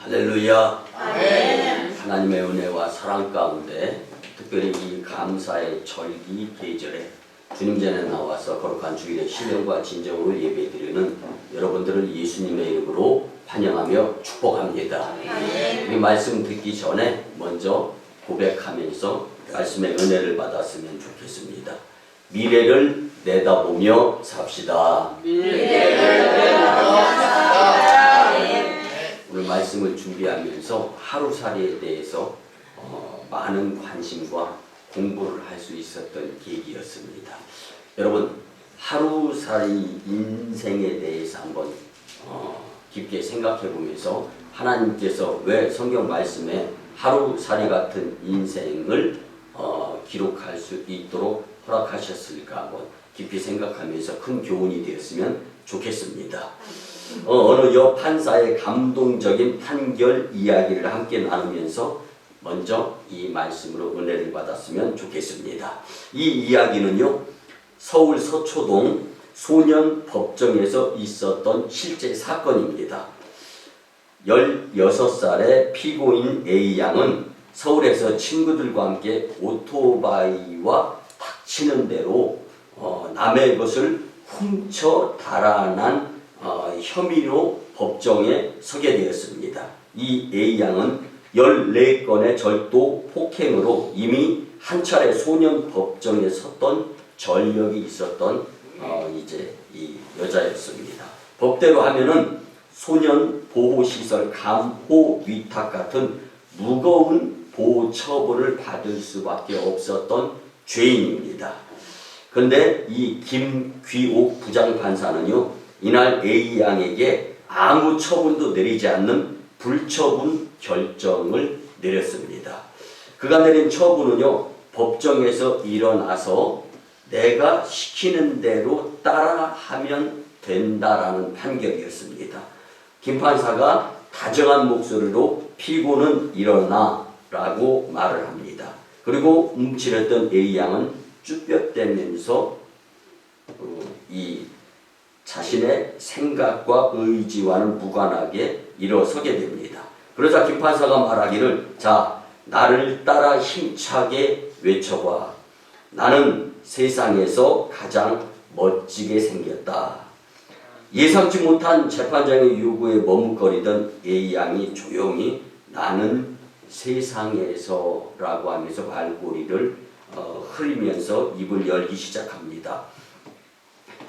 할렐루야. 아멘. 하나님의 은혜와 사랑 가운데 특별히 이 감사의 절기 계절에 주님 전에 나와서 거룩한 주일의 신령과 진정으로 예배드리는 여러분들을 예수님의 이름으로 환영하며 축복합니다. 이 말씀 듣기 전에 먼저 고백하면서 말씀의 은혜를 받았으면 좋겠습니다. 미래를 내다보며 삽시다. 오늘 말씀을 준비하면서 하루살이에 대해서 많은 관심과 공부를 할 수 있었던 계기였습니다. 여러분, 하루살이 인생에 대해서 한번 깊게 생각해 보면서 하나님께서 왜 성경 말씀에 하루살이 같은 인생을 기록할 수 있도록 허락하셨을까 한번 깊이 생각하면서 큰 교훈이 되었으면 좋겠습니다. 어느 여 판사의 감동적인 판결 이야기를 함께 나누면서 먼저 이 말씀으로 은혜를 받았으면 좋겠습니다. 이 이야기는요, 서울 서초동 소년법정에서 있었던 실제 사건입니다. 16살의 피고인 A양은 서울에서 친구들과 함께 오토바이와 닥치는 대로 남의 것을 훔쳐 달아난 혐의로 법정에 서게 되었습니다. 이 A양은 14건의 절도 폭행으로 이미 한 차례 소년 법정에 섰던 전력이 있었던 이제 이 여자였습니다. 법대로 하면은 소년 보호시설 감호 위탁 같은 무거운 보호 처벌을 받을 수밖에 없었던 죄인입니다. 그런데 이 김귀옥 부장판사는요, 이날 A양에게 아무 처분도 내리지 않는 불처분 결정을 내렸습니다. 그가 내린 처분은요, 법정에서 일어나서 내가 시키는 대로 따라하면 된다라는 판결이었습니다. 김 판사가 다정한 목소리로 피고는 일어나 라고 말을 합니다. 그리고 움츠렸던 A양은 쭈뼛대면서 이 자신의 생각과 의지와는 무관하게 일어서게 됩니다. 그러자 김 판사가 말하기를, 자, 나를 따라 힘차게 외쳐봐. 나는 세상에서 가장 멋지게 생겼다. 예상치 못한 재판장의 요구에 머뭇거리던 A양이 조용히 나는 세상에서 라고 하면서 말꼬리를 흐리면서 입을 열기 시작합니다.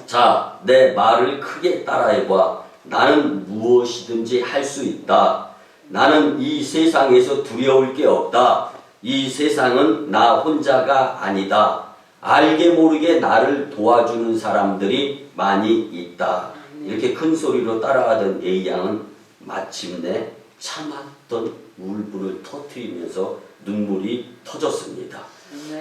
자, 내 말을 크게 따라해봐. 나는 무엇이든지 할 수 있다. 나는 이 세상에서 두려울 게 없다. 이 세상은 나 혼자가 아니다. 알게 모르게 나를 도와주는 사람들이 많이 있다. 이렇게 큰 소리로 따라하던 A양은 마침내 참았던 울분을 터뜨리면서 눈물이 터졌습니다.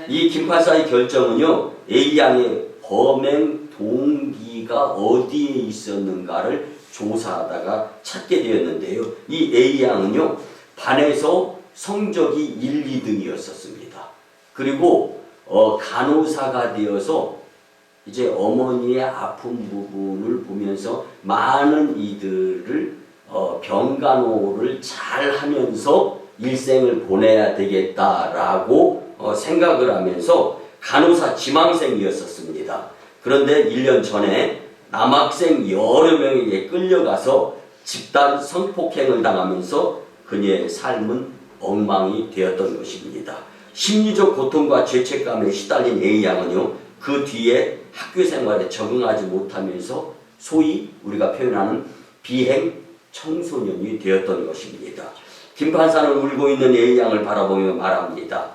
이 김 판사의 결정은요, A양의 범행 동기가 어디에 있었는가를 조사하다가 찾게 되었는데요. 이 A양은요, 반에서 성적이 1, 2등이었었습니다. 그리고 간호사가 되어서 이제 어머니의 아픈 부분을 보면서 많은 이들을 병간호를 잘 하면서 일생을 보내야 되겠다라고 생각을 하면서 간호사 지망생이었었습니다. 그런데 1년 전에 남학생 여러 명에게 끌려가서 집단 성폭행을 당하면서 그녀의 삶은 엉망이 되었던 것입니다. 심리적 고통과 죄책감에 시달린 A양은요, 그 뒤에 학교 생활에 적응하지 못하면서 소위 우리가 표현하는 비행 청소년이 되었던 것입니다. 김 판사는 울고 있는 A양을 바라보며 말합니다.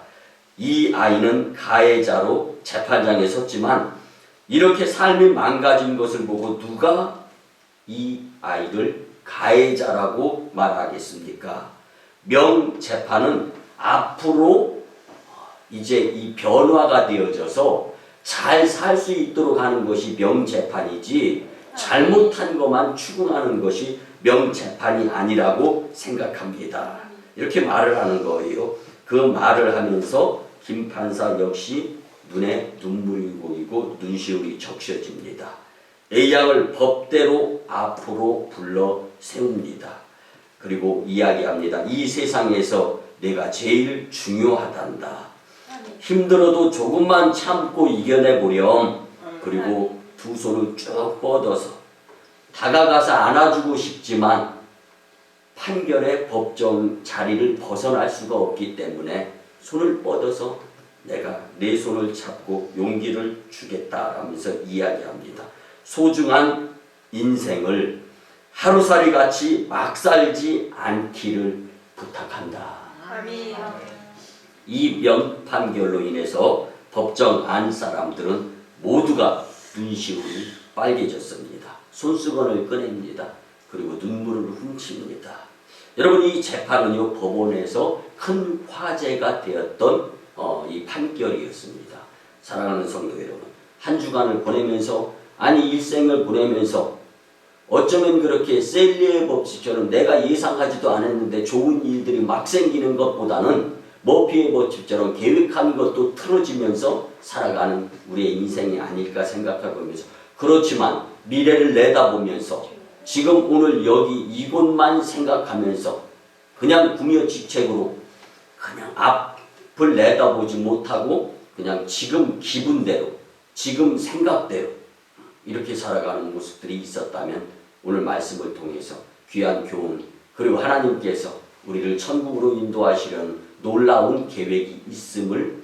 이 아이는 가해자로 재판장에 섰지만 이렇게 삶이 망가진 것을 보고 누가 이 아이를 가해자라고 말하겠습니까? 명재판은 앞으로 이제 이 변화가 되어져서 잘 살 수 있도록 하는 것이 명재판이지 잘못한 것만 추궁하는 것이 명재판이 아니라고 생각합니다. 이렇게 말을 하는 거예요. 그 말을 하면서 김 판사 역시 눈에 눈물이 고이고 눈시울이 적셔집니다. A양을 법대로 앞으로 불러 세웁니다. 그리고 이야기합니다. 이 세상에서 내가 제일 중요하단다. 힘들어도 조금만 참고 이겨내보렴. 그리고 두 손을 쭉 뻗어서 다가가서 안아주고 싶지만 판결의 법정 자리를 벗어날 수가 없기 때문에 손을 뻗어서 내가 내 손을 잡고 용기를 주겠다라면서 이야기합니다. 소중한 인생을 하루살이 같이 막 살지 않기를 부탁한다. 아멘. 이 명판결로 인해서 법정 안 사람들은 모두가 눈시울이 빨개졌습니다. 손수건을 꺼냅니다. 그리고 눈물을 훔칩니다. 여러분, 이 재판은요, 법원에서 큰 화제가 되었던 이 판결이었습니다. 사랑하는 성도 여러분, 한 주간을 보내면서, 아니 일생을 보내면서 어쩌면 그렇게 셀리의 법칙처럼 내가 예상하지도 않았는데 좋은 일들이 막 생기는 것보다는 머피의 법칙처럼 계획한 것도 틀어지면서 살아가는 우리의 인생이 아닐까 생각해보면서, 그렇지만 미래를 내다보면서 지금 오늘 여기 이곳만 생각하면서 그냥 구며지책으로 그냥 앞을 내다보지 못하고 그냥 지금 기분대로, 지금 생각대로 이렇게 살아가는 모습들이 있었다면 오늘 말씀을 통해서 귀한 교훈, 그리고 하나님께서 우리를 천국으로 인도하시려는 놀라운 계획이 있음을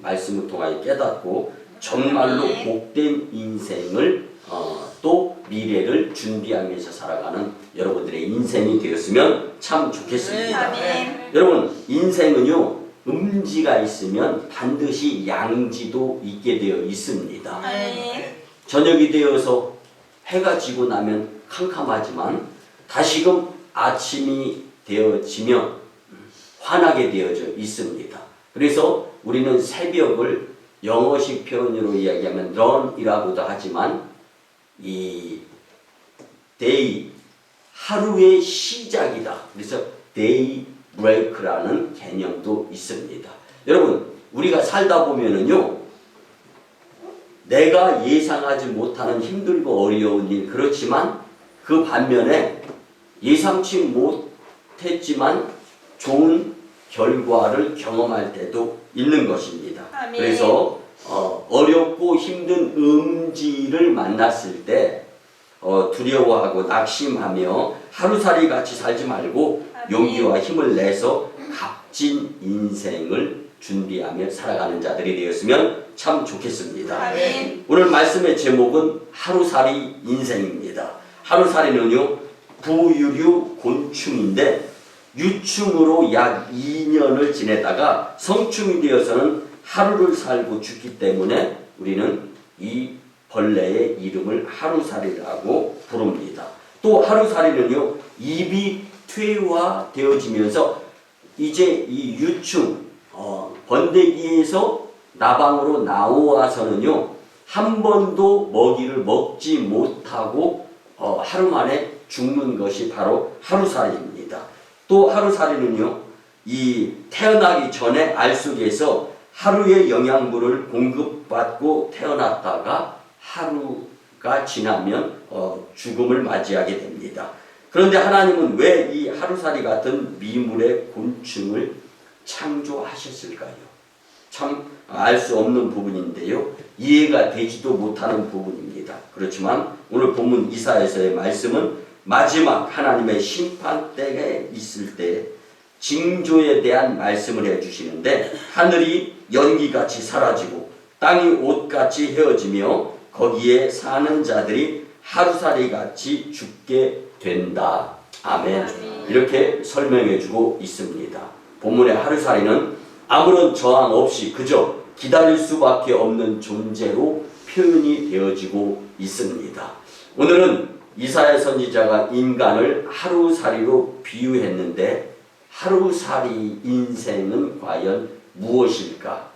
말씀을 통하여 깨닫고 정말로 복된 인생을 또 미래를 준비하면서 살아가는 여러분들의 인생이 되었으면 참 좋겠습니다. 아멘. 여러분, 인생은요, 음지가 있으면 반드시 양지도 있게 되어 있습니다. 아멘. 저녁이 되어서 해가 지고 나면 캄캄하지만 다시금 아침이 되어지면 환하게 되어져 있습니다. 그래서 우리는 새벽을 영어식 표현으로 이야기하면 dawn이라고도 하지만 이 day, 하루의 시작이다. 그래서 day break라는 개념도 있습니다. 여러분, 우리가 살다 보면은요, 내가 예상하지 못하는 힘들고 어려운 일, 그렇지만 그 반면에 예상치 못했지만 좋은 결과를 경험할 때도 있는 것입니다. 아멘. 그래서 어렵고 힘든 음지를 만났을 때 두려워하고 낙심하며 하루살이 같이 살지 말고 아멘. 용기와 힘을 내서 값진 인생을 준비하며 살아가는 자들이 되었으면 참 좋겠습니다. 아멘. 오늘 말씀의 제목은 하루살이 인생입니다. 하루살이는요, 부유류 곤충인데 유충으로 약 2년을 지내다가 성충이 되어서는 하루를 살고 죽기 때문에 우리는 이 벌레의 이름을 하루살이라고 부릅니다. 또 하루살이는요, 입이 퇴화되어지면서 이제 이 유충, 번데기에서 나방으로 나와서는요, 한 번도 먹이를 먹지 못하고 하루 만에 죽는 것이 바로 하루살이입니다. 또 하루살이는요, 이 태어나기 전에 알 속에서 하루의 영양분을 공급받고 태어났다가 하루가 지나면 죽음을 맞이하게 됩니다. 그런데 하나님은 왜 이 하루살이 같은 미물의 곤충을 창조하셨을까요? 참 알 수 없는 부분인데요, 이해가 되지도 못하는 부분입니다. 그렇지만 오늘 본문 이사야서의 말씀은 마지막 하나님의 심판 때에 있을 때 징조에 대한 말씀을 해주시는데, 하늘이 연기같이 사라지고 땅이 옷같이 헤어지며 거기에 사는 자들이 하루살이같이 죽게 된다. 아멘. 이렇게 설명해주고 있습니다. 본문의 하루살이는 아무런 저항 없이 그저 기다릴 수밖에 없는 존재로 표현이 되어지고 있습니다. 오늘은 이사야 선지자가 인간을 하루살이로 비유했는데, 하루살이 인생은 과연 무엇일까?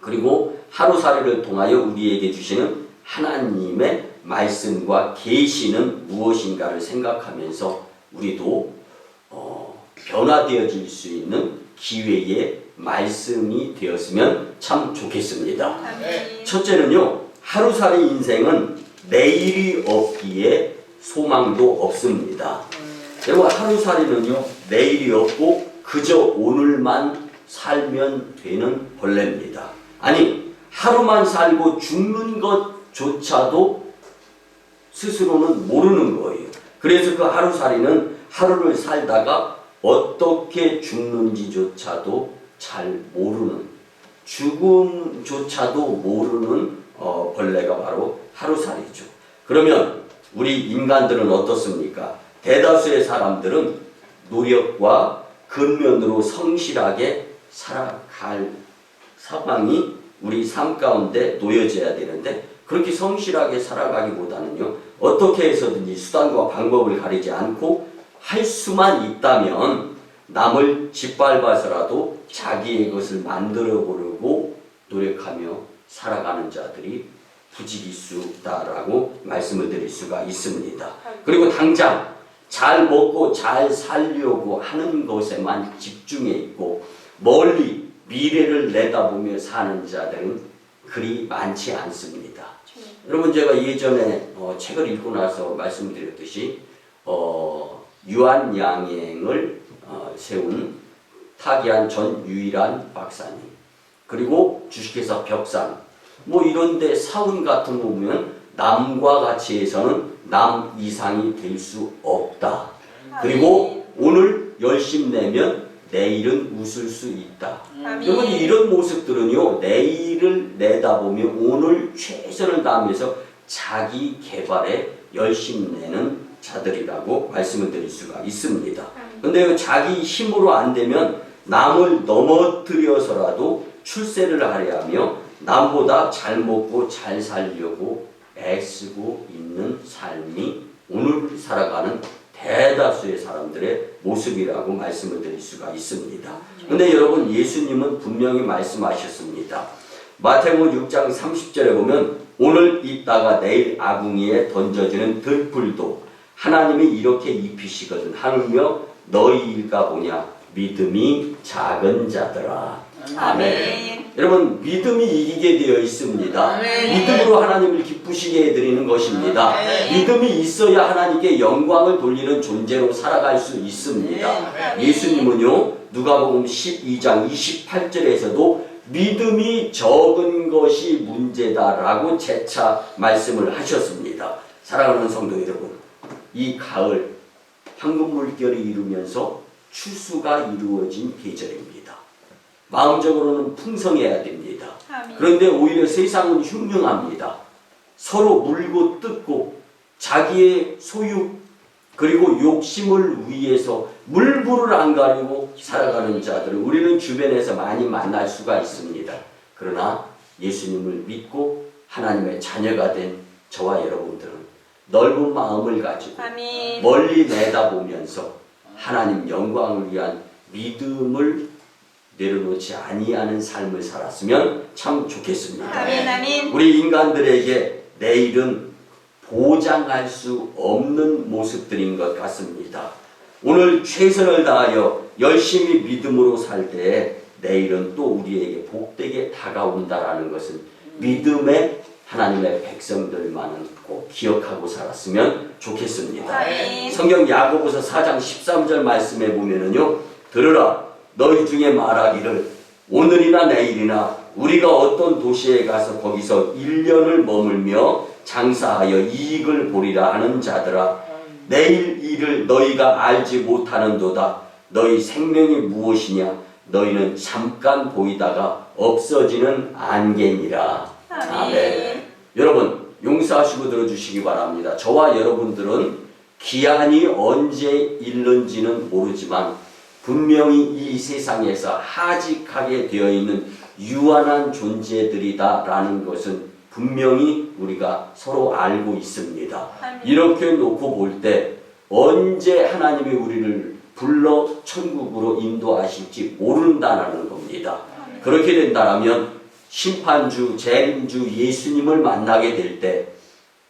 그리고 하루살이를 통하여 우리에게 주시는 하나님의 말씀과 계시는 무엇인가를 생각하면서 우리도 변화되어질 수 있는 기회의 말씀이 되었으면 참 좋겠습니다. 아멘. 첫째는요, 하루살이 인생은 내일이 없기에 소망도 없습니다. 여러분 하루살이는요 내일이 없고 그저 오늘만 살면 되는 벌레입니다. 아니 하루만 살고 죽는 것조차도 스스로는 모르는 거예요. 그래서 그 하루살이는 하루를 살다가 어떻게 죽는지조차도 잘 모르는, 죽음조차도 모르는 벌레가 바로 하루살이죠. 그러면 우리 인간들은 어떻습니까? 대다수의 사람들은 노력과 근면으로 성실하게 살아갈 상황이 우리 삶 가운데 놓여져야 되는데, 그렇게 성실하게 살아가기보다는요 어떻게 해서든지 수단과 방법을 가리지 않고 할 수만 있다면 남을 짓밟아서라도 자기의 것을 만들어 보려고 노력하며 살아가는 자들이 부지기수다라고 말씀을 드릴 수가 있습니다. 그리고 당장 잘 먹고 잘 살려고 하는 것에만 집중해 있고 멀리 미래를 내다보며 사는 자들은 그리 많지 않습니다. 여러분 제가 예전에 책을 읽고 나서 말씀드렸듯이 유한양행을 세운 타기한 전 유일한 박사님, 그리고 주식회사 벽산 뭐 이런데 사원 같은 거 보면 남과 같이 해서는 남 이상이 될 수 없다. 그리고 오늘 열심 내면 내일은 웃을 수 있다. 여러분 이런 모습들은요 내일을 내다보며 오늘 최선을 다하면서 자기 개발에 열심 내는 자들이라고 말씀을 드릴 수가 있습니다. 근데 자기 힘으로 안 되면 남을 넘어뜨려서라도 출세를 하려 하며 남보다 잘 먹고 잘 살려고 애쓰고 있는 삶이 오늘 살아가는 대다수의 사람들의 모습이라고 말씀을 드릴 수가 있습니다. 근데 여러분 예수님은 분명히 말씀하셨습니다. 마태복음 6장 30절에 보면 오늘 있다가 내일 아궁이에 던져지는 들풀도 하나님이 이렇게 입히시거든 하물며 너희 일가 보냐 믿음이 작은 자들아. 아멘. 여러분 믿음이 이기게 되어 있습니다. 아멘. 믿음으로 하나님을 기쁘시게 해드리는 것입니다. 아멘. 믿음이 있어야 하나님께 영광을 돌리는 존재로 살아갈 수 있습니다. 아멘. 예수님은요 누가복음 12장 28절에서도 믿음이 적은 것이 문제다라고 재차 말씀을 하셨습니다. 사랑하는 성도 여러분, 이 가을 황금 물결이 이루면서 추수가 이루어진 계절입니다. 마음적으로는 풍성해야 됩니다. 그런데 오히려 세상은 흉흉합니다. 서로 물고 뜯고 자기의 소유 그리고 욕심을 위해서 물불을 안 가리고 살아가는 자들을 우리는 주변에서 많이 만날 수가 있습니다. 그러나 예수님을 믿고 하나님의 자녀가 된 저와 여러분들은 넓은 마음을 가지고 아멘. 멀리 내다보면서 하나님 영광을 위한 믿음을 내려놓지 아니하는 삶을 살았으면 참 좋겠습니다. 아멘, 아멘. 우리 인간들에게 내일은 보장할 수 없는 모습들인 것 같습니다. 오늘 최선을 다하여 열심히 믿음으로 살 때 내일은 또 우리에게 복되게 다가온다라는 것은 믿음의 하나님의 백성들만은 꼭 기억하고 살았으면 좋겠습니다. 아멘. 성경 야고보서 4장 13절 말씀에 보면은요, 들으라 너희 중에 말하기를 오늘이나 내일이나 우리가 어떤 도시에 가서 거기서 1년을 머물며 장사하여 이익을 보리라 하는 자들아, 내일 일을 너희가 알지 못하는도다. 너희 생명이 무엇이냐? 너희는 잠깐 보이다가 없어지는 안개니라. 아멘. 여러분 용서하시고 들어주시기 바랍니다. 저와 여러분들은 기한이 언제 있는지는 모르지만 분명히 이 세상에서 하직하게 되어 있는 유한한 존재들이다라는 것은 분명히 우리가 서로 알고 있습니다. 이렇게 놓고 볼 때 언제 하나님이 우리를 불러 천국으로 인도하실지 모른다는 겁니다. 그렇게 된다면 심판주, 재림주 예수님을 만나게 될 때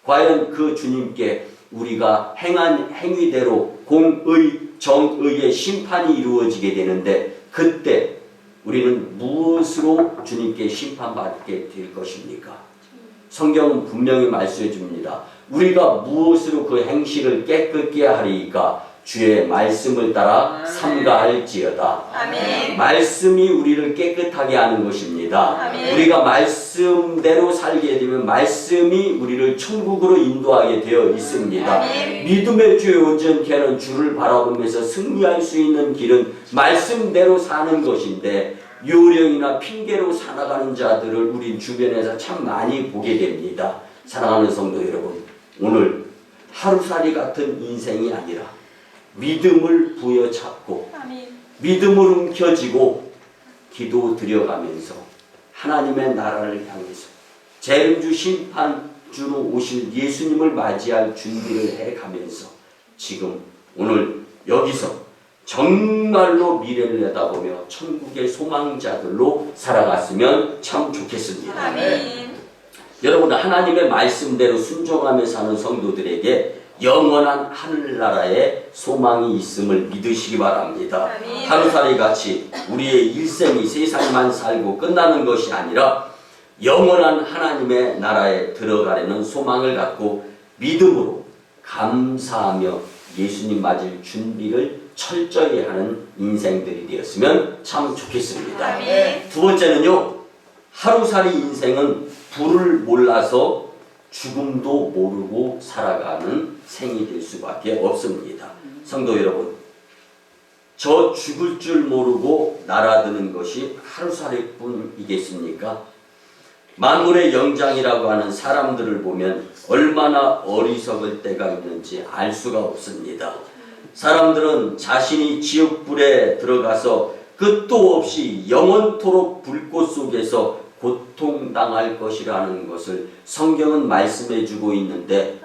과연 그 주님께 우리가 행한 행위대로 공의, 정의의 심판이 이루어지게 되는데 그때 우리는 무엇으로 주님께 심판받게 될 것입니까? 성경은 분명히 말씀해 줍니다. 우리가 무엇으로 그 행실을 깨끗게 하리이까? 주의 말씀을 따라 삼가할지어다. 아멘. 말씀이 우리를 깨끗하게 하는 것입니다. 아멘. 우리가 말씀대로 살게 되면 말씀이 우리를 천국으로 인도하게 되어 있습니다. 아멘. 믿음의 주에 온전케 하는 주를 바라보면서 승리할 수 있는 길은 말씀대로 사는 것인데 요령이나 핑계로 살아가는 자들을 우리 주변에서 참 많이 보게 됩니다. 사랑하는 성도 여러분, 오늘 하루살이 같은 인생이 아니라 믿음을 부여잡고 아멘. 믿음을 움켜쥐고 기도 드려가면서 하나님의 나라를 향해서 재림주 심판주로 오실 예수님을 맞이할 준비를 해가면서 지금 오늘 여기서 정말로 미래를 내다보며 천국의 소망자들로 살아갔으면 참 좋겠습니다. 아멘. 여러분, 하나님의 말씀대로 순종하며 사는 성도들에게 영원한 하늘나라에 소망이 있음을 믿으시기 바랍니다. 아멘. 하루살이 같이 우리의 일생이 세상만 살고 끝나는 것이 아니라 영원한 하나님의 나라에 들어가려는 소망을 갖고 믿음으로 감사하며 예수님 맞을 준비를 철저히 하는 인생들이 되었으면 참 좋겠습니다. 아멘. 두 번째는요, 하루살이 인생은 불을 몰라서 죽음도 모르고 살아가는 생이 될 수밖에 없습니다. 성도 여러분, 저 죽을 줄 모르고 날아드는 것이 하루살이 뿐이겠습니까? 만물의 영장이라고 하는 사람들을 보면 얼마나 어리석을 때가 있는지 알 수가 없습니다. 사람들은 자신이 지옥불에 들어가서 끝도 없이 영원토록 불꽃 속에서 고통당할 것이라는 것을 성경은 말씀해 주고 있는데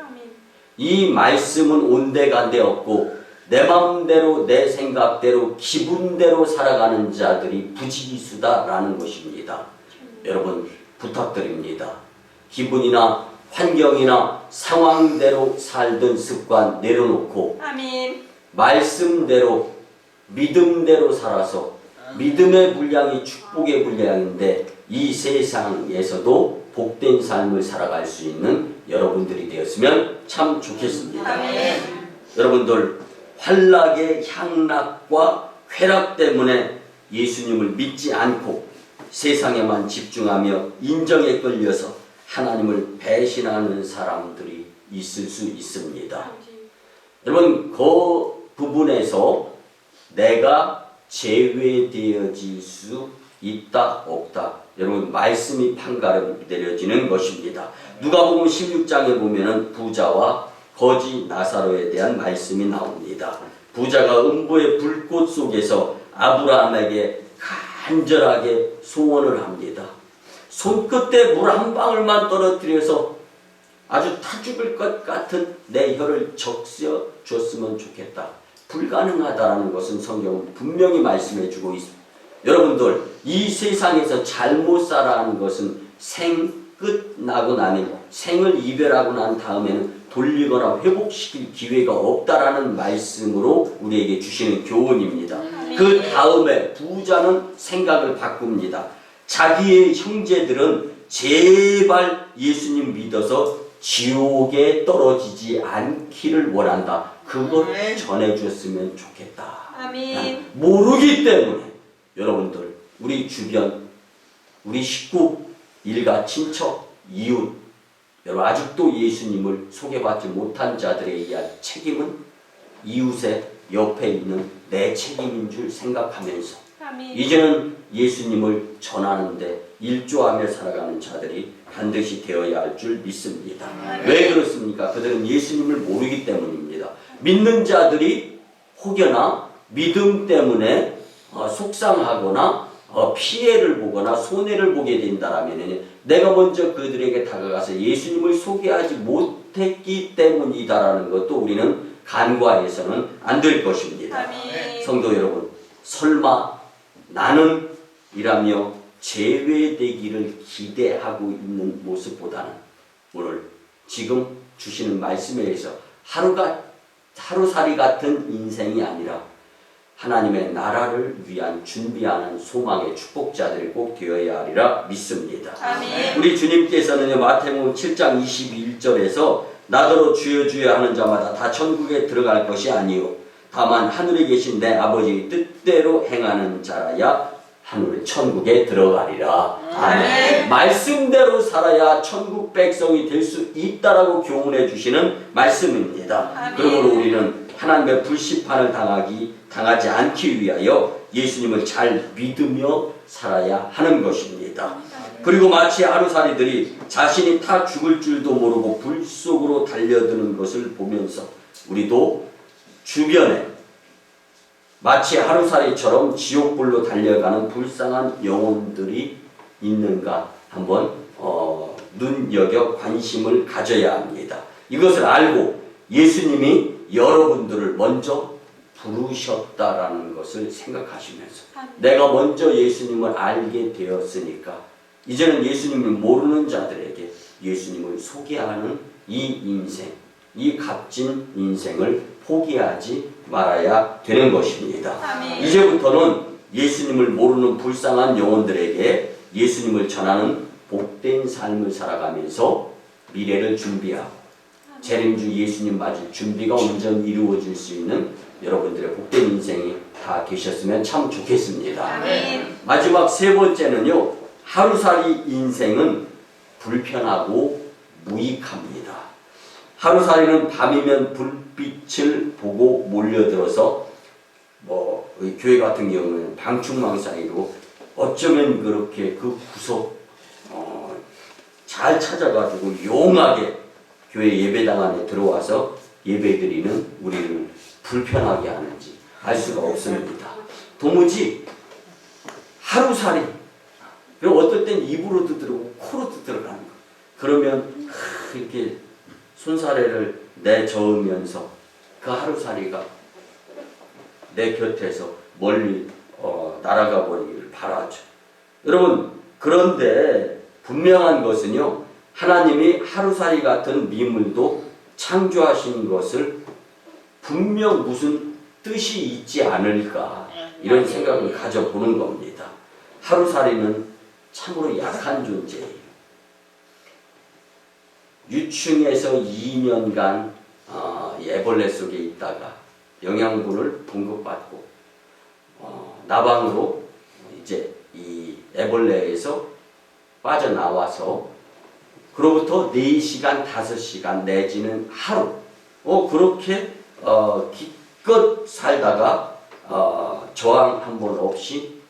이 말씀은 온데간데 없고 내 마음대로 내 생각대로 기분대로 살아가는 자들이 부지기수다라는 것입니다. 여러분 부탁드립니다. 기분이나 환경이나 상황대로 살던 습관 내려놓고 아멘. 말씀대로 믿음대로 살아서 믿음의 분량이 축복의 분량인데 이 세상에서도 복된 삶을 살아갈 수 있는 여러분들이 되었으면 참 좋겠습니다. 아멘. 여러분들 환락의 향락과 쾌락 때문에 예수님을 믿지 않고 세상에만 집중하며 인정에 끌려서 하나님을 배신하는 사람들이 있을 수 있습니다. 여러분 그 부분에서 내가 제외되어질 수 있다 없다, 여러분 말씀이 판가름 내려지는 것입니다. 누가복음 16장에 보면은 부자와 거지 나사로에 대한 말씀이 나옵니다. 부자가 음부의 불꽃 속에서 아브라함에게 간절하게 소원을 합니다. 손끝에 물 한 방울만 떨어뜨려서 아주 타 죽을 것 같은 내 혀를 적셔 줬으면 좋겠다. 불가능하다는 것은 성경은 분명히 말씀해 주고 있습니다. 여러분들 이 세상에서 잘못 살아가는 것은 생 끝나고 나면 생을 이별하고 난 다음에는 돌리거나 회복시킬 기회가 없다라는 말씀으로 우리에게 주시는 교훈입니다. 그 다음에 부자는 생각을 바꿉니다. 자기의 형제들은 제발 예수님 믿어서 지옥에 떨어지지 않기를 원한다. 그걸 전해줬으면 좋겠다. 아멘. 모르기 때문에 여러분들 우리 주변 우리 식구 일가 친척 이웃 여러분 아직도 예수님을 소개받지 못한 자들에 의한 책임은 이웃의 옆에 있는 내 책임인 줄 생각하면서 아멘. 이제는 예수님을 전하는데 일조하며 살아가는 자들이 반드시 되어야 할 줄 믿습니다. 왜 그렇습니까? 그들은 예수님을 모르기 때문입니다. 믿는 자들이 혹여나 믿음 때문에 속상하거나 피해를 보거나 손해를 보게 된다라면 내가 먼저 그들에게 다가가서 예수님을 소개하지 못했기 때문이다라는 것도 우리는 간과해서는 안 될 것입니다. 아멘. 성도 여러분, 설마 나는 이라며 제외되기를 기대하고 있는 모습보다는 오늘 지금 주시는 말씀에 의해서 하루살이 같은 인생이 아니라 하나님의 나라를 위한 준비하는 소망의 축복자들이 꼭 되어야 하리라 믿습니다. 아멘. 우리 주님께서는 마태복음 7장 22절에서 나더러 주여 주여 하는 자마다 다 천국에 들어갈 것이 아니요 다만 하늘에 계신 내 아버지의 뜻대로 행하는 자라야 하늘 천국에 들어가리라. 아멘. 말씀대로 살아야 천국 백성이 될 수 있다라고 교훈해 주시는 말씀입니다. 아멘. 그러므로 우리는 하나님의 불시판을 당하지 않기 위하여 예수님을 잘 믿으며 살아야 하는 것입니다. 그리고 마치 하루살이들이 자신이 타 죽을 줄도 모르고 불 속으로 달려드는 것을 보면서 우리도 주변에 마치 하루살이처럼 지옥불로 달려가는 불쌍한 영혼들이 있는가 한번 눈여겨 관심을 가져야 합니다. 이것을 알고 예수님이 여러분들을 먼저 부르셨다라는 것을 생각하시면서 내가 먼저 예수님을 알게 되었으니까 이제는 예수님을 모르는 자들에게 예수님을 소개하는 이 인생, 이 값진 인생을 포기하지 말아야 되는 것입니다. 아멘. 이제부터는 예수님을 모르는 불쌍한 영혼들에게 예수님을 전하는 복된 삶을 살아가면서 미래를 준비하고 재림주 예수님 맞을 준비가 온전히 이루어질 수 있는 여러분들의 복된 인생이 다 되셨으면 참 좋겠습니다. 아멘. 마지막 세 번째는요. 하루살이 인생은 불편하고 무익합니다. 하루살이는 밤이면 불빛을 보고 몰려들어서 교회 같은 경우는 방충망 사이로 어쩌면 그렇게 그 구석 잘 찾아가지고 용하게 교회 예배당 안에 들어와서 예배드리는 우리를 불편하게 하는지 알 수가 없습니다. 도무지 하루살이 그리고 어떨 땐 입으로도 들어오고 코로도 들어가는 거. 그러면 이렇게 손사래를 내저으면서 그 하루살이가 내 곁에서 멀리 날아가 버리기를 바라죠. 여러분 그런데 분명한 것은요. 하나님이 하루살이 같은 미물도 창조하신 것을 분명 무슨 뜻이 있지 않을까 이런 생각을 가져보는 겁니다. 하루살이는 참으로 약한 존재예요. 유충에서 2년간 애벌레 속에 있다가 영양분을 공급받고 나방으로 이제 이 애벌레에서 빠져나와서 그로부터 4시간, 5시간 내지는 하루 그렇게 기껏 살다가 저항 한 번 없이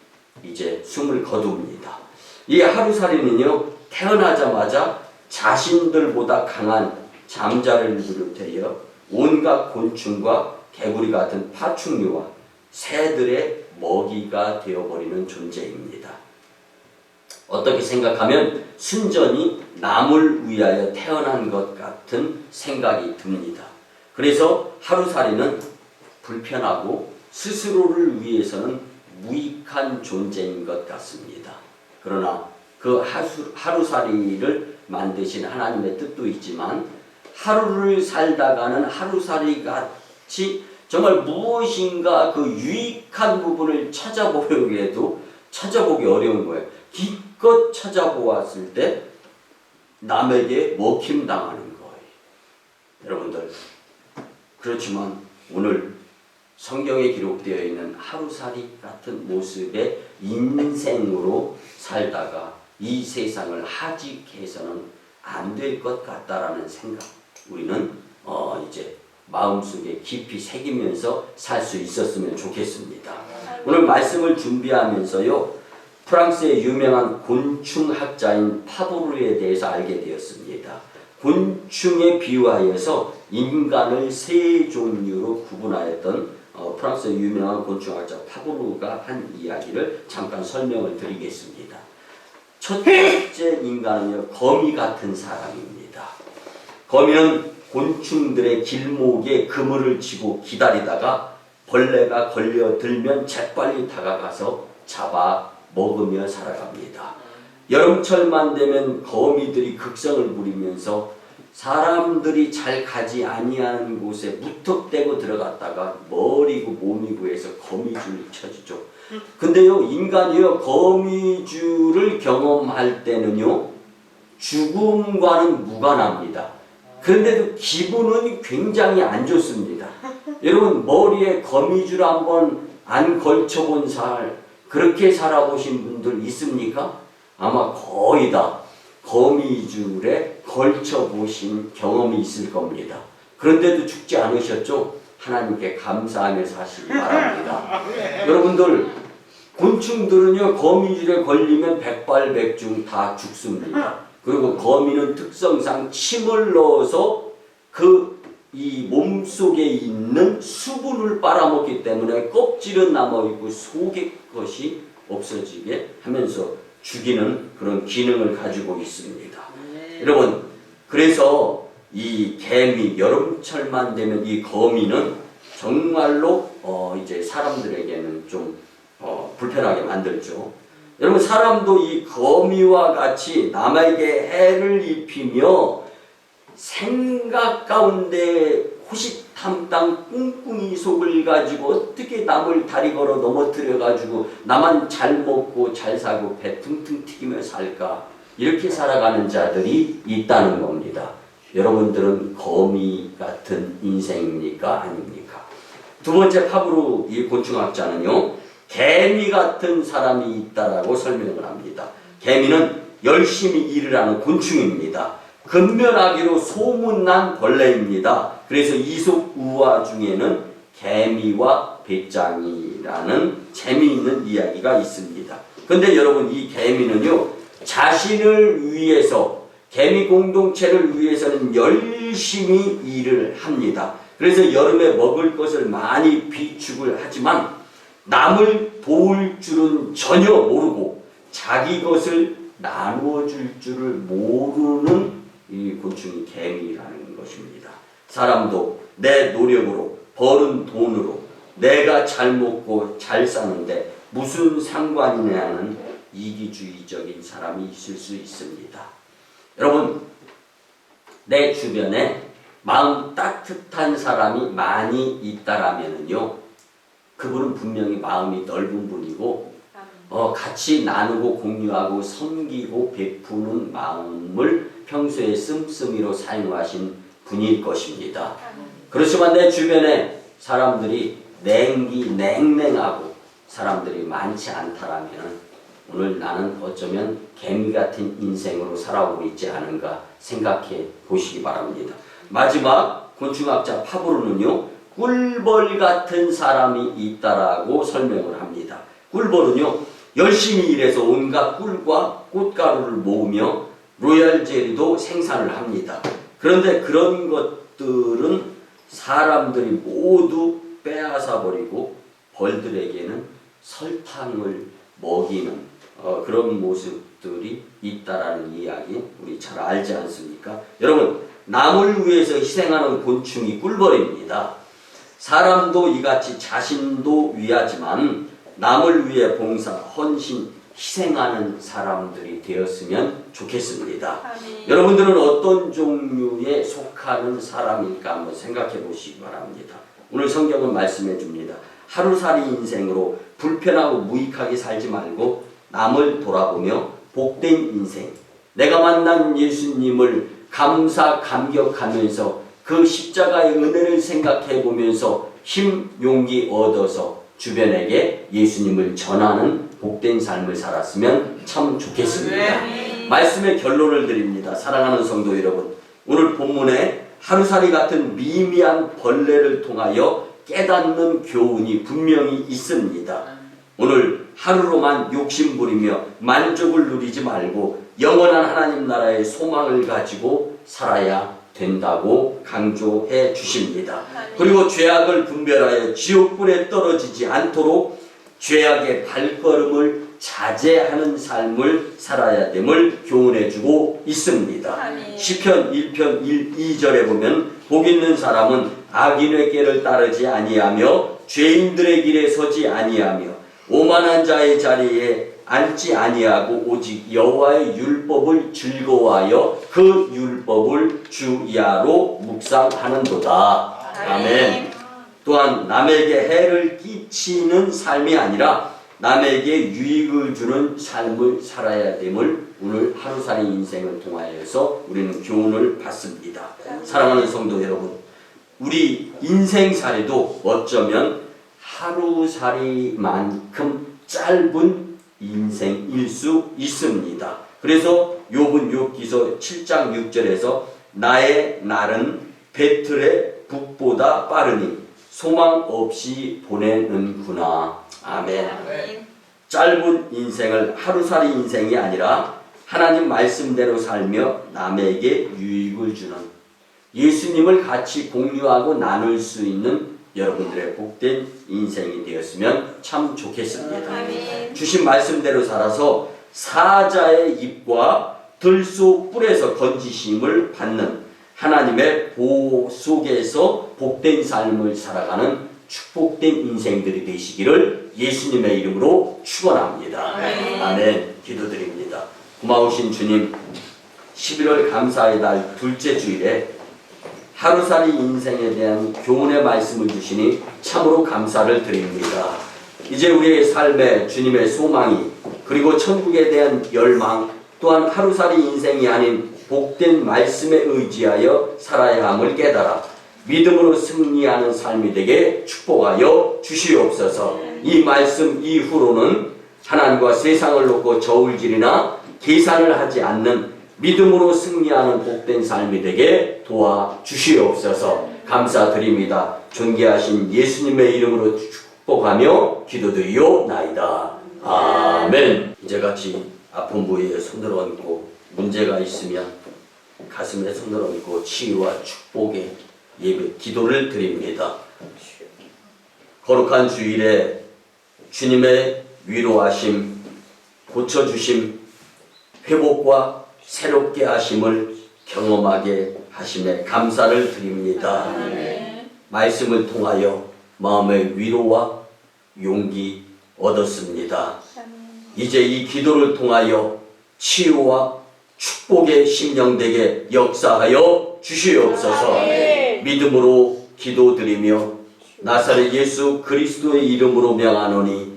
이제 숨을 거둡니다. 이 하루살이는요 태어나자마자 자신들보다 강한 잠자를 비롯하여 온갖 곤충과 개구리 같은 파충류와 새들의 먹이가 되어버리는 존재입니다. 어떻게 생각하면 순전히 남을 위하여 태어난 것 같은 생각이 듭니다. 그래서 하루살이는 불편하고 스스로를 위해서는 무익한 존재인 것 같습니다. 그러나 그 하루살이를 만드신 하나님의 뜻도 있지만 하루를 살다가는 하루살이 같이 정말 무엇인가 그 유익한 부분을 찾아보려고 해도 찾아보기 어려운 거예요. 기껏 찾아보았을 때 남에게 먹힘당하는 거예요. 여러분들 그렇지만 오늘 성경에 기록되어 있는 하루살이 같은 모습의 인생으로 살다가 이 세상을 하직해서는 안 될 것 같다라는 생각 우리는 이제 마음속에 깊이 새기면서 살 수 있었으면 좋겠습니다. 오늘 말씀을 준비하면서요 프랑스의 유명한 곤충학자인 파브르에 대해서 알게 되었습니다. 곤충에 비유하여서 인간을 세 종류로 구분하였던 프랑스의 유명한 곤충학자 파브르가 한 이야기를 잠깐 설명을 드리겠습니다. 첫 번째 인간은요 거미 같은 사람입니다. 거미는 곤충들의 길목에 그물을 치고 기다리다가 벌레가 걸려들면 재빨리 다가가서 잡아 먹으며 살아갑니다. 여름철만 되면 거미들이 극성을 부리면서 사람들이 잘 가지 아니하는 곳에 무턱대고 들어갔다가 머리고 몸이고 해서 거미줄을 쳐주죠. 근데요 인간이요 거미줄을 경험할 때는요 죽음과는 무관합니다. 그런데도 기분은 굉장히 안 좋습니다. 여러분 머리에 거미줄 한번 안 걸쳐본 그렇게 살아보신 분들 있습니까? 아마 거의 다 거미줄에 걸쳐보신 경험이 있을 겁니다. 그런데도 죽지 않으셨죠? 하나님께 감사하며 사시기 바랍니다. 여러분들 곤충들은요 거미줄에 걸리면 백발백중 다 죽습니다. 그리고 거미는 특성상 침을 넣어서 이 몸속에 있는 수분을 빨아먹기 때문에 껍질은 남아있고 속의 것이 없어지게 하면서 죽이는 그런 기능을 가지고 있습니다. 여러분 그래서 이 개미 여름철만 되면 이 거미는 정말로 이제 사람들에게는 좀 불편하게 만들죠. 여러분 사람도 이 거미와 같이 남에게 해를 입히며 생각 가운데 호시탐탐 꿍꿍이 속을 가지고 어떻게 남을 다리 걸어 넘어뜨려 가지고 나만 잘 먹고 잘 살고 배 퉁퉁 튀기며 살까 이렇게 살아가는 자들이 있다는 겁니다. 여러분들은 거미 같은 인생입니까? 아닙니까? 두 번째 파브로 이 곤충학자는요 개미 같은 사람이 있다라고 설명을 합니다. 개미는 열심히 일을 하는 곤충입니다. 근면하기로 소문난 벌레입니다. 그래서 이솝 우화 중에는 개미와 배짱이라는 재미있는 이야기가 있습니다. 근데 여러분 이 개미는요 자신을 위해서 개미 공동체를 위해서는 열심히 일을 합니다. 그래서 여름에 먹을 것을 많이 비축을 하지만 남을 도울 줄은 전혀 모르고 자기 것을 나누어 줄 줄을 모르는 이 곤충이 개미라는 것입니다. 사람도 내 노력으로 벌은 돈으로 내가 잘 먹고 잘 사는데 무슨 상관이냐는 이기주의적인 사람이 있을 수 있습니다. 여러분 내 주변에 마음 따뜻한 사람이 많이 있다라면요 그분은 분명히 마음이 넓은 분이고 같이 나누고 공유하고 섬기고 베푸는 마음을 평소에 씀씀이로 사용하신 분일 것입니다. 그렇지만 내 주변에 사람들이 냉랭하고 사람들이 많지 않다라면 오늘 나는 어쩌면 개미 같은 인생으로 살아오고 있지 않은가 생각해 보시기 바랍니다. 마지막 곤충학자 파브로는요 꿀벌 같은 사람이 있다라고 설명을 합니다. 꿀벌은요 열심히 일해서 온갖 꿀과 꽃가루를 모으며 로얄 젤리도 생산을 합니다. 그런데 그런 것들은 사람들이 모두 빼앗아 버리고 벌들에게는 설탕을 먹이는 그런 모습들이 있다라는 이야기 우리 잘 알지 않습니까? 여러분 남을 위해서 희생하는 곤충이 꿀벌입니다. 사람도 이같이 자신도 위하지만 남을 위해 봉사, 헌신, 희생하는 사람들이 되었으면 좋겠습니다. 아멘. 여러분들은 어떤 종류에 속하는 사람일까 한번 생각해 보시기 바랍니다. 오늘 성경은 말씀해 줍니다. 하루살이 인생으로 불편하고 무익하게 살지 말고 남을 돌아보며 복된 인생, 내가 만난 예수님을 감격하면서 그 십자가의 은혜를 생각해 보면서 힘, 용기 얻어서 주변에게 예수님을 전하는 복된 삶을 살았으면 참 좋겠습니다. 말씀의 결론을 드립니다. 사랑하는 성도 여러분, 오늘 본문에 하루살이 같은 미미한 벌레를 통하여 깨닫는 교훈이 분명히 있습니다. 오늘 하루로만 욕심부리며 만족을 누리지 말고 영원한 하나님 나라의 소망을 가지고 살아야 된다고 강조해 주십니다. 그리고 죄악을 분별하여 지옥불에 떨어지지 않도록 죄악의 발걸음을 자제하는 삶을 살아야 됨을 교훈해 주고 있습니다. 시편 1편 2절에 보면 복 있는 사람은 악인의 길을 따르지 아니하며 죄인들의 길에 서지 아니하며 오만한 자의 자리에 앉지 아니하고 오직 여호와의 율법을 즐거워하여 그 율법을 주야로 묵상하는도다. 아멘. 또한 남에게 해를 끼치는 삶이 아니라 남에게 유익을 주는 삶을 살아야 됨을 오늘 하루살이 인생을 통하여서 우리는 교훈을 받습니다. 사랑하는 성도 여러분, 우리 인생살이도 어쩌면 하루살이만큼 짧은 인생일 수 있습니다. 그래서 욥은 욥기서 7장 6절에서 나의 날은 배틀의 북보다 빠르니 소망 없이 보내는구나. 아멘. 짧은 인생을 하루살이 인생이 아니라 하나님 말씀대로 살며 남에게 유익을 주는, 예수님을 같이 공유하고 나눌 수 있는 여러분들의 복된 인생이 되었으면 참 좋겠습니다. 주신 말씀대로 살아서 사자의 잎과 들소 뿔에서 건지심을 받는 하나님의 보호 속에서 복된 삶을 살아가는 축복된 인생들이 되시기를 예수님의 이름으로 축원합니다. 아멘. 기도드립니다. 고마우신 주님, 11월 감사의 달 둘째 주일에 하루살이 인생에 대한 교훈의 말씀을 주시니 참으로 감사를 드립니다. 이제 우리의 삶에 주님의 소망이, 그리고 천국에 대한 열망, 또한 하루살이 인생이 아닌 복된 말씀에 의지하여 살아야 함을 깨달아 믿음으로 승리하는 삶이 되게 축복하여 주시옵소서. 이 말씀 이후로는 하나님과 세상을 놓고 저울질이나 계산을 하지 않는 믿음으로 승리하는 복된 삶이 되게 도와주시옵소서. 감사드립니다. 존귀하신 예수님의 이름으로 축복하며 기도드리옵나이다. 아멘. 이제같이 아픈 부위에 손을 얹고 문제가 있으면 가슴에 손을 얹고 치유와 축복의 예배 기도를 드립니다. 거룩한 주일에 주님의 위로하심, 고쳐주심, 회복과 새롭게 하심을 경험하게 하심에 감사를 드립니다. 말씀을 통하여 마음의 위로와 용기 얻었습니다. 이제 이 기도를 통하여 치유와 축복의 심령되게 역사하여 주시옵소서. 믿음으로 기도드리며 나사렛 예수 그리스도의 이름으로 명하노니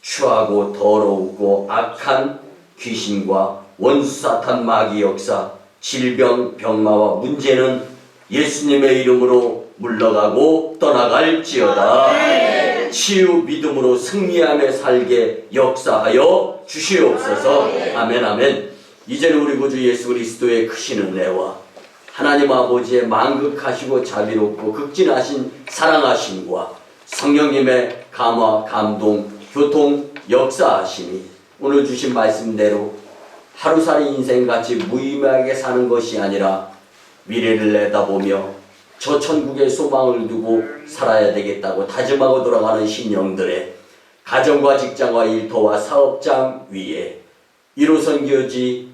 추하고 더러우고 악한 귀신과 원수 사탄 마귀 역사, 질병 병마와 문제는 예수님의 이름으로 물러가고 떠나갈지어다. 치유 믿음으로 승리하며 살게 역사하여 주시옵소서. 아멘. 아멘. 이제는 우리 구주 예수 그리스도의 크신 은혜와 하나님 아버지의 만극하시고 자비롭고 극진하신 사랑하심과 성령님의 감화, 감동, 교통, 역사하심이 오늘 주신 말씀대로 하루살이 인생같이 무의미하게 사는 것이 아니라 미래를 내다보며 저 천국의 소망을 두고 살아야 되겠다고 다짐하고 돌아가는 신령들의 가정과 직장과 일터와 사업장 위에 1호선 교지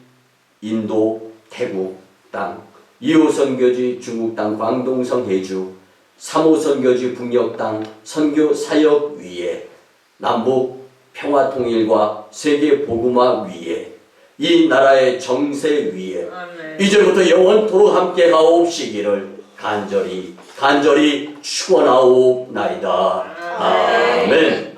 인도, 태국 땅, 2호선 교지 중국 땅, 광동성 해주, 3호선 교지 북녘 땅 선교 사역 위에 남북 평화 통일과 세계 복음화 위에 이 나라의 정세 위에 이제부터 영원토록 함께 가옵시기를 간절히 축원하옵나이다. 아멘.